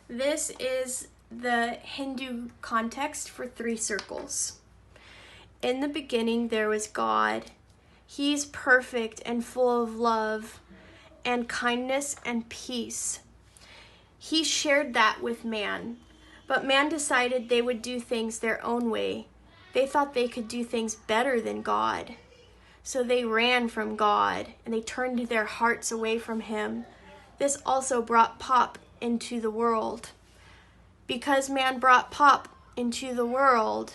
This is the Hindu context for 3 circles. In the beginning, there was God. He's perfect and full of love and kindness and peace. He shared that with man, but man decided they would do things their own way. They thought they could do things better than God. So they ran from God and they turned their hearts away from him. This also brought pop into the world. Because man brought pop into the world,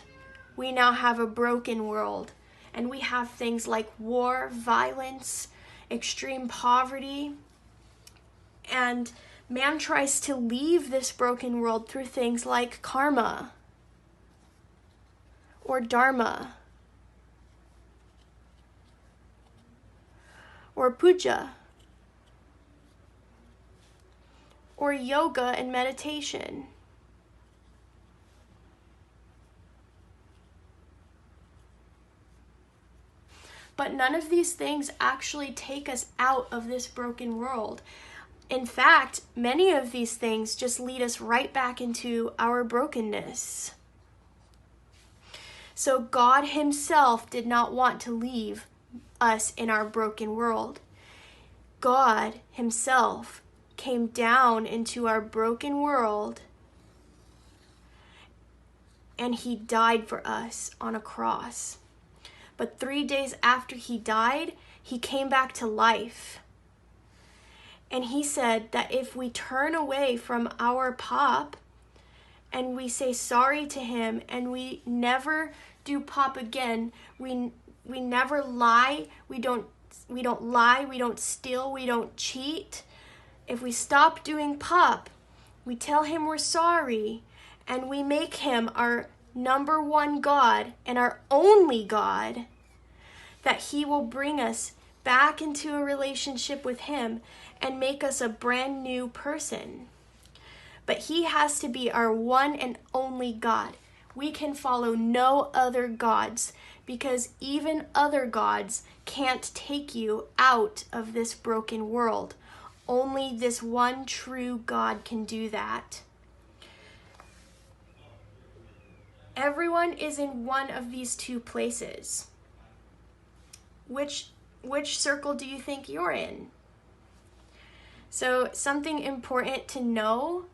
we now have a broken world. And we have things like war, violence, extreme poverty. And man tries to leave this broken world through things like karma or dharma or puja or yoga and meditation. But none of these things actually take us out of this broken world. In fact, many of these things just lead us right back into our brokenness. So God himself did not want to leave us in our broken world. God himself came down into our broken world and he died for us on a cross. But 3 days after he died, he came back to life. And he said that if we turn away from our pop and we say sorry to him and we never do pop again, we never lie, we don't lie, we don't steal, we don't cheat. If we stop doing pop, we tell him we're sorry and we make him our number one God and our only God, that he will bring us back into a relationship with him and make us a brand new person. But he has to be our one and only God. We can follow no other gods because even other gods can't take you out of this broken world. Only this one true God can do that. Everyone is in one of these two places. Which circle do you think you're in? So something important to know,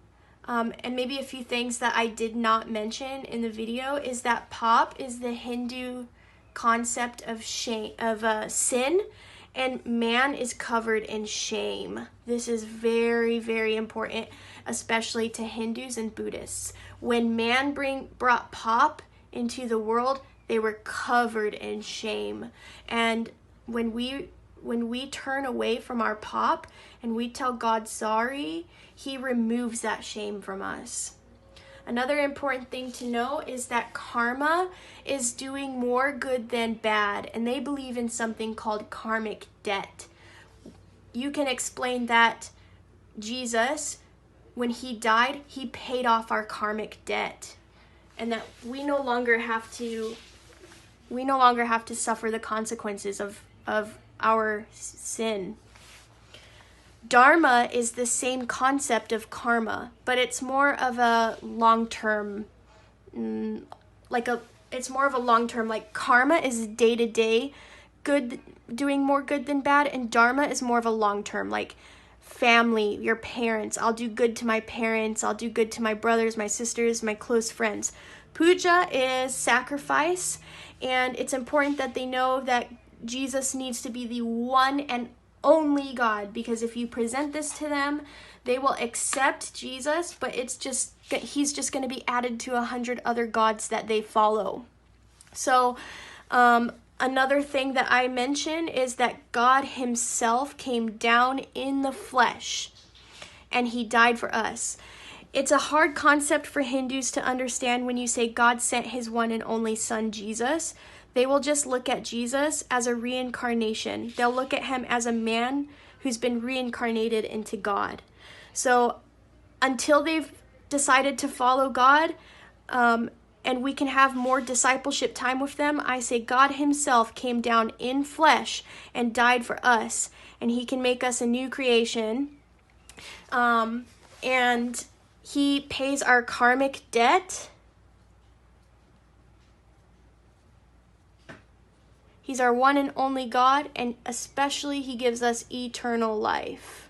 and maybe a few things that I did not mention in the video, is that pop is the Hindu concept of shame, of sin, and man is covered in shame. This is very, very important, especially to Hindus and Buddhists. When man brought pop into the world, they were covered in shame. And when we turn away from our pop and we tell God sorry, he removes that shame from us. Another important thing to know is that karma is doing more good than bad, and they believe in something called karmic debt. You can explain that Jesus, when he died, he paid off our karmic debt, and that we no longer have to suffer the consequences of our sin. Dharma is the same concept of karma, but it's more of a long-term, like karma is day-to-day good, doing more good than bad, and dharma is more of a long-term, like family, your parents. I'll do good to my parents, I'll do good to my brothers, my sisters, my close friends. Puja is sacrifice, and it's important that they know that Jesus needs to be the one and only God, because if you present this to them, they will accept Jesus, but he's just going to be added to 100 other gods that they follow. So another thing that I mention is that God himself came down in the flesh and he died for us. It's a hard concept for Hindus to understand when you say God sent his one and only son, Jesus. They will just look at Jesus as a reincarnation. They'll look at him as a man who's been reincarnated into God. So until they've decided to follow God, and we can have more discipleship time with them, I say God himself came down in flesh and died for us, and he can make us a new creation. And He pays our karmic debt. He's our one and only God, and especially he gives us eternal life.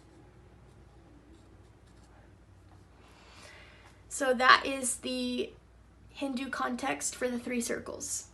So that is the Hindu context for the 3 circles.